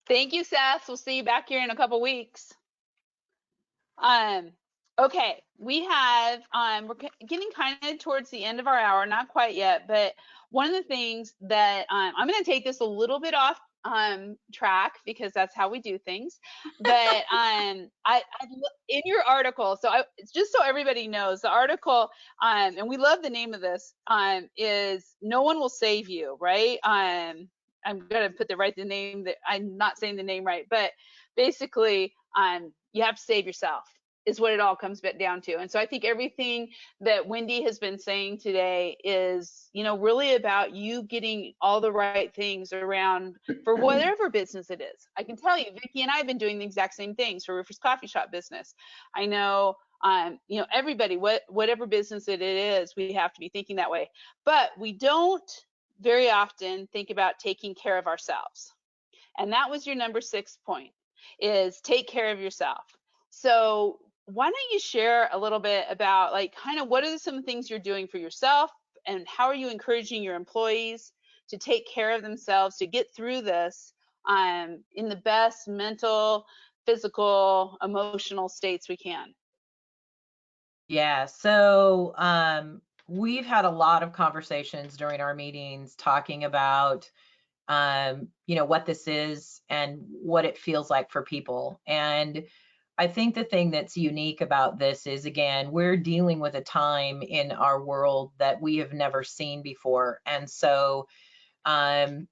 Thank you, Seth. We'll see you back here in a couple weeks. Okay, we have, we're getting kind of towards the end of our hour, not quite yet, but one of the things that I'm going to take this a little bit off track, because that's how we do things. But in your article, it's just so everybody knows, the article, and we love the name of this, is "No One Will Save You," right? I'm going to put the name, that I'm not saying the name right, but basically, you have to save yourself, is what it all comes back down to. And so I think everything that Wendy has been saying today is, really about you getting all the right things around for whatever business it is. I can tell you, Vicki and I have been doing the exact same things for Roofers Coffee Shop business. I know, everybody, whatever business it is, we have to be thinking that way. But we don't very often think about taking care of ourselves. And that was your number 6 point, is take care of yourself. So why don't you share a little bit about, like, kind of what are some things you're doing for yourself, and how are you encouraging your employees to take care of themselves, to get through this in the best mental, physical, emotional states we can? Yeah, so we've had a lot of conversations during our meetings talking about what this is and what it feels like for people. And I think the thing that's unique about this is, again, we're dealing with a time in our world that we have never seen before. And so, some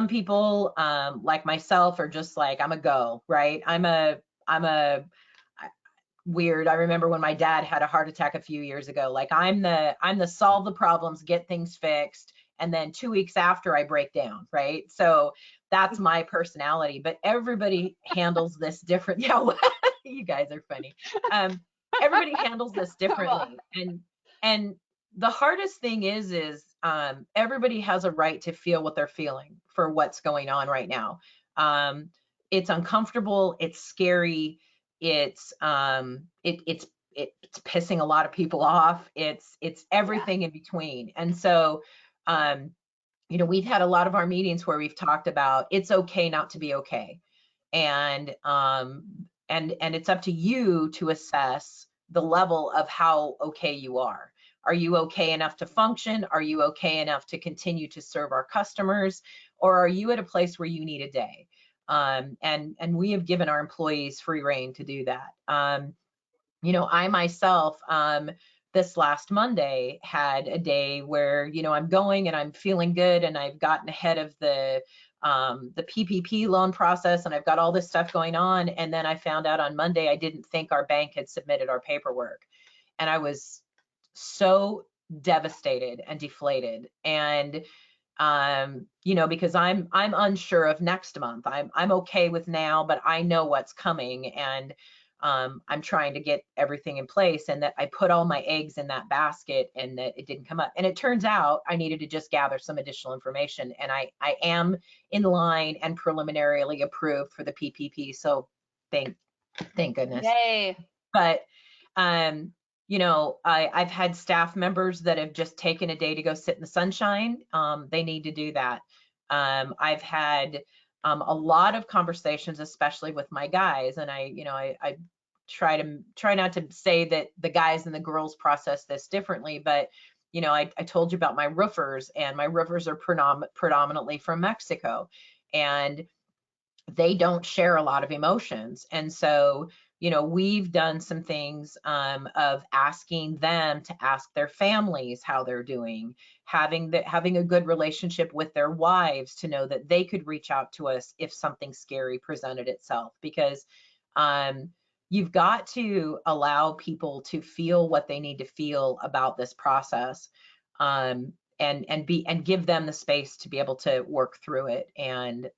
people like myself are just like, I'm a go, right? I'm a weird. I remember when my dad had a heart attack a few years ago, like I'm the solve the problems, get things fixed. And then 2 weeks after I break down, right? So that's my personality, but everybody handles this different. Yeah, you guys are funny. Everybody handles this differently. And the hardest thing is everybody has a right to feel what they're feeling for what's going on right now. It's uncomfortable, it's scary, it's pissing a lot of people off. It's everything in between. And so we've had a lot of our meetings where we've talked about it's okay not to be okay. And it's up to you to assess the level of how okay you are. Are you okay enough to function? Are you okay enough to continue to serve our customers? Or are you at a place where you need a day? And we have given our employees free rein to do that. I myself, this last Monday had a day where, I'm going and I'm feeling good, and I've gotten ahead of the PPP loan process, and I've got all this stuff going on. And then I found out on Monday, I didn't think our bank had submitted our paperwork. And I was so devastated and deflated. And, because I'm unsure of next month. I'm okay with now, but I know what's coming. And I'm trying to get everything in place, and that I put all my eggs in that basket, and that it didn't come up. And it turns out I needed to just gather some additional information, and I am in line and preliminarily approved for the PPP. So thank goodness. Yay. But I've had staff members that have just taken a day to go sit in the sunshine. They need to do that. I've had a lot of conversations, especially with my guys, and I try not to say that the guys and the girls process this differently, but I told you about my roofers, and my roofers are predominantly from Mexico, and they don't share a lot of emotions. And so we've done some things of asking them to ask their families how they're doing, having a good relationship with their wives to know that they could reach out to us if something scary presented itself, because you've got to allow people to feel what they need to feel about this process, and give them the space to be able to work through it. And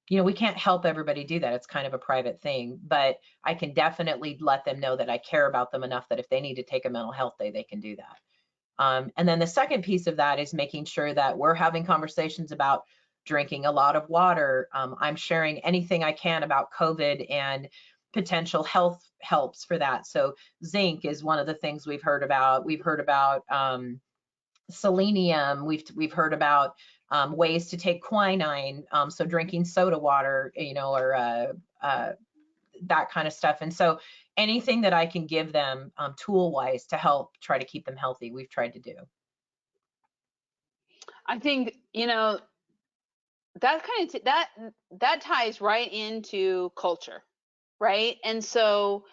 we can't help everybody do that. It's kind of a private thing, but I can definitely let them know that I care about them enough that if they need to take a mental health day, they can do that. And then the second piece of that is making sure that we're having conversations about drinking a lot of water. I'm sharing anything I can about COVID and potential health helps for that. So zinc is one of the things we've heard about. We've heard about selenium. We've heard about ways to take quinine. So drinking soda water, or that kind of stuff. And so anything that I can give them tool wise to help try to keep them healthy, we've tried to do. I think, that kind of that ties right into culture, right? And so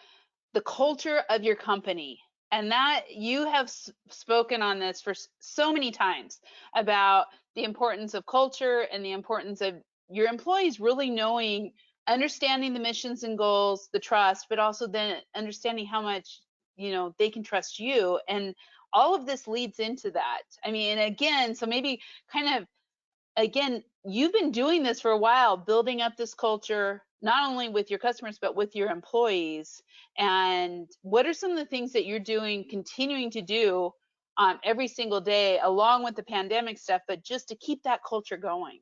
the culture of your company, and that you have spoken on this for so many times about the importance of culture and the importance of your employees really understanding the missions and goals, the trust, but also then understanding how much, they can trust you. And all of this leads into that. I mean, and again, so maybe kind of, again, you've been doing this for a while, building up this culture, not only with your customers, but with your employees. And what are some of the things that you're doing, continuing to do every single day, along with the pandemic stuff, but just to keep that culture going?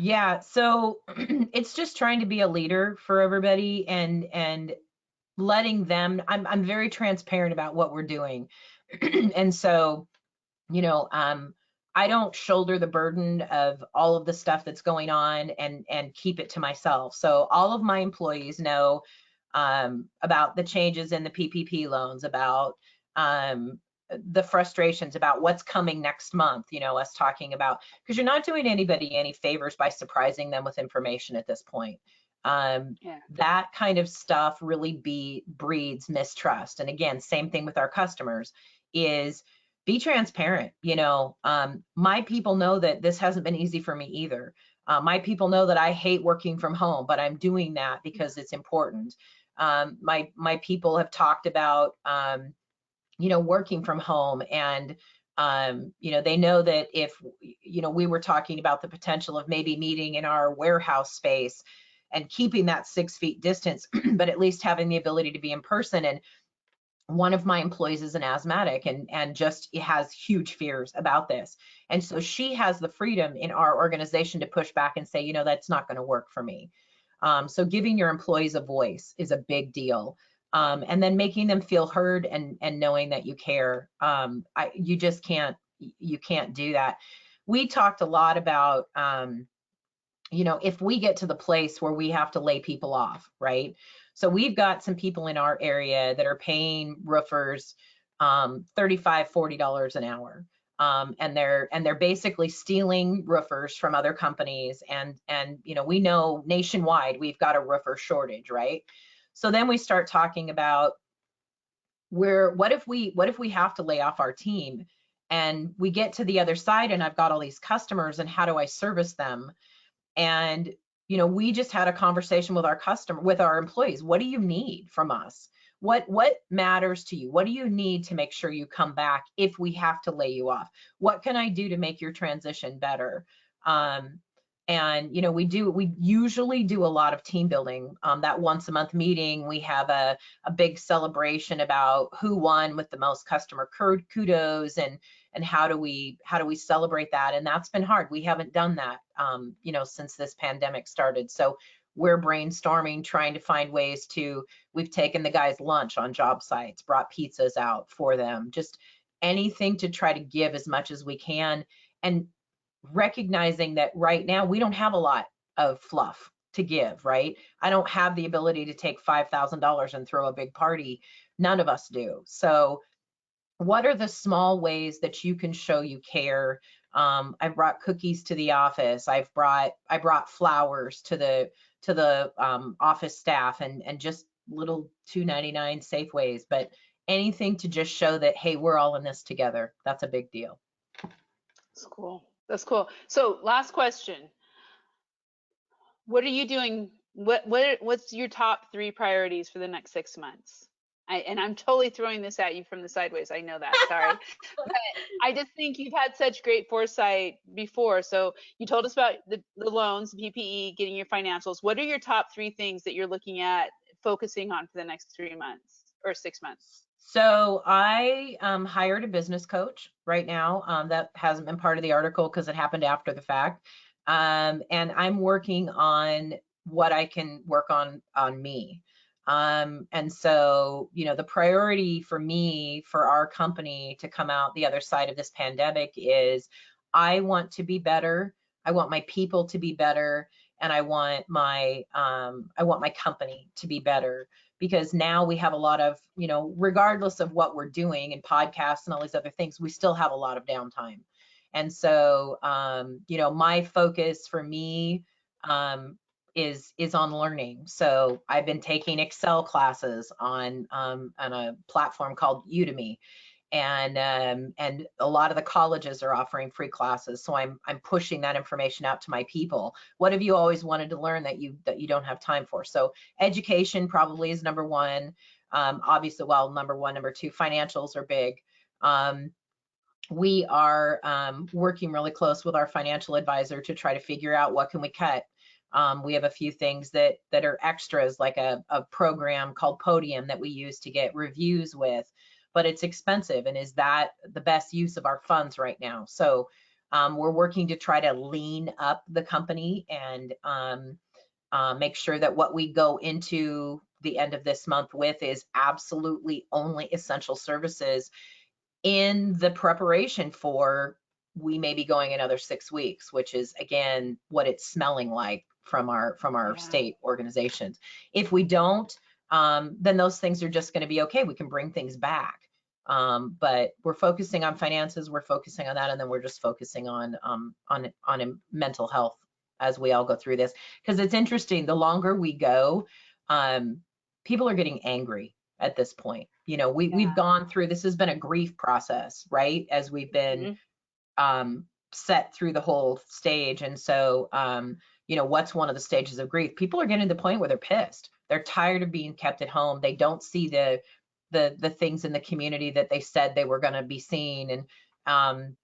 Yeah, so it's just trying to be a leader for everybody and letting them, I'm very transparent about what we're doing. And so, I don't shoulder the burden of all of the stuff that's going on and keep it to myself. So all of my employees know about the changes in the PPP loans, about the frustrations about what's coming next month, us talking about, because you're not doing anybody any favors by surprising them with information at this point. That kind of stuff really breeds mistrust. And again, same thing with our customers is be transparent. My people know that this hasn't been easy for me either. My people know that I hate working from home, but I'm doing that because it's important. My people have talked about, working from home, and they know that if, we were talking about the potential of maybe meeting in our warehouse space and keeping that 6 feet distance, but at least having the ability to be in person. And one of my employees is an asthmatic and just has huge fears about this. And so she has the freedom in our organization to push back and say, that's not going to work for me. So giving your employees a voice is a big deal. And then making them feel heard and knowing that you care. You can't do that. We talked a lot about, if we get to the place where we have to lay people off, right? So we've got some people in our area that are paying roofers $35, $40 an hour. And they're basically stealing roofers from other companies. And we know nationwide we've got a roofer shortage, right? So then we start talking about what if we have to lay off our team, and we get to the other side and I've got all these customers, and how do I service them? And we just had a conversation with our employees. What do you need from us? What matters to you? What do you need to make sure you come back if we have to lay you off? What can I do to make your transition better? And we usually do a lot of team building. That once a month meeting, we have a big celebration about who won with the most customer kudos, and how do we celebrate that? And that's been hard. We haven't done that since this pandemic started. So we're brainstorming, trying to find ways we've taken the guys lunch on job sites, brought pizzas out for them, just anything to try to give as much as we can. And recognizing that right now we don't have a lot of fluff to give, right? I don't have the ability to take $5,000 and throw a big party. None of us do. So what are the small ways that you can show you care? I brought cookies to the office. I brought flowers to the office staff, and just little $2.99 Safeways, but anything to just show that, hey, we're all in this together. That's a big deal. That's cool. That's cool. So last question. What are you doing? What's your top 3 priorities for the next 6 months? And I'm totally throwing this at you from the sideways. I know that. Sorry. But I just think you've had such great foresight before. So you told us about the loans, the PPE, getting your financials. What are your top 3 things that you're looking at focusing on for the next 3 months or 6 months? So I hired a business coach right now. That hasn't been part of the article because it happened after the fact. And I'm working on what I can work on me. And so, you know, the priority for me, for our company to come out the other side of this pandemic is I want to be better. I want my people to be better. And I want my company to be better, because now we have a lot of, you know, regardless of what we're doing in podcasts and all these other things, we still have a lot of downtime. And so, you know, my focus for me is on learning. So I've been taking Excel classes on a platform called Udemy, and a lot of the colleges are offering free classes. So I'm pushing that information out to my people. What have you always wanted to learn that you don't have time for? So education probably is number 1. Obviously, well, number 1, number 2, financials are big. We are working really close with our financial advisor to try to figure out what can we cut. We have a few things that are extras, like a program called Podium that we use to get reviews with, but it's expensive. And is that the best use of our funds right now? So we're working to try to lean up the company and make sure that what we go into the end of this month with is absolutely only essential services, in the preparation for we may be going another 6 weeks, which is again what it's smelling like from our state organizations. If we don't, then those things are just going to be okay. We can bring things back, but we're focusing on finances. We're focusing on that, and then we're just focusing on mental health as we all go through this, because it's interesting. The longer we go, people are getting angry at this point. You know, we've gone through, this has been a grief process, right? As we've been set through the whole stage. And so, you know, what's one of the stages of grief? People are getting to the point where they're pissed. They're tired of being kept at home. They don't see the things in the community that they said they were going to be seeing. And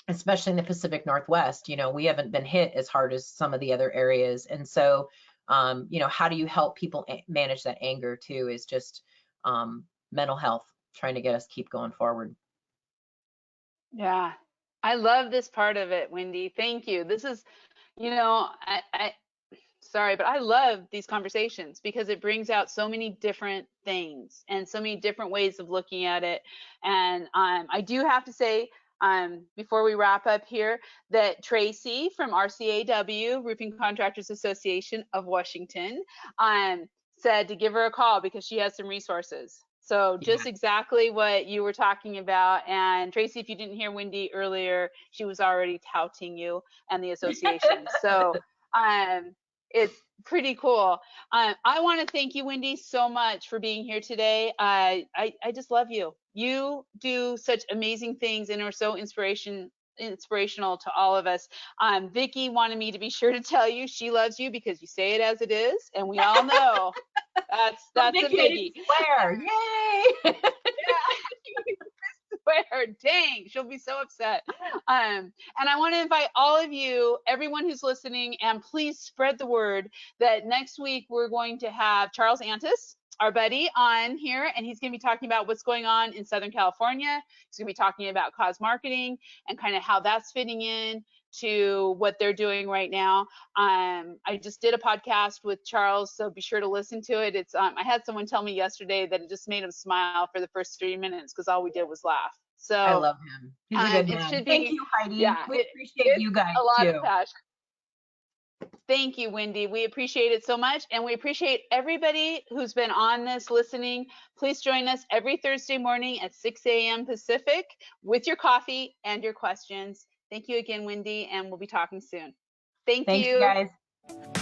especially in the Pacific Northwest, you know, we haven't been hit as hard as some of the other areas. And so, you know, how do you help people manage that anger too, is just mental health, trying to get us keep going forward. Yeah, I love this part of it, Wendy. Thank you. This is, you know, I sorry, but I love these conversations because it brings out so many different things and so many different ways of looking at it. And I do have to say, before we wrap up here, that Tracy from RCAW, Roofing Contractors Association of Washington, said to give her a call because she has some resources. So just exactly what you were talking about. And Tracy, if you didn't hear Wendy earlier, she was already touting you and the association. So it's pretty cool. I want to thank you, Wendy, so much for being here today. I just love you. You do such amazing things and are so inspirational to all of us. Vicki wanted me to be sure to tell you she loves you because you say it as it is, and we all know that's a biggie. Swear, yay! Swear, dang, she'll be so upset. And I want to invite all of you, everyone who's listening, and please spread the word that next week we're going to have Charles Antis, our buddy, on here, and he's going to be talking about what's going on in Southern California. He's going to be talking about cause marketing and kind of how that's fitting in to what they're doing right now. I just did a podcast with Charles, so be sure to listen to it. It's I had someone tell me yesterday that it just made him smile for the first 3 minutes because all we did was laugh. So I love him. He's a good man. Thank you, Heidi. Yeah, we appreciate you guys a lot too. of passion. Thank you, Wendy. We appreciate it so much, and we appreciate everybody who's been on this listening. Please join us every Thursday morning at 6 a.m. Pacific with your coffee and your questions. Thank you again, Wendy, and we'll be talking soon. Thank you. Thanks, guys.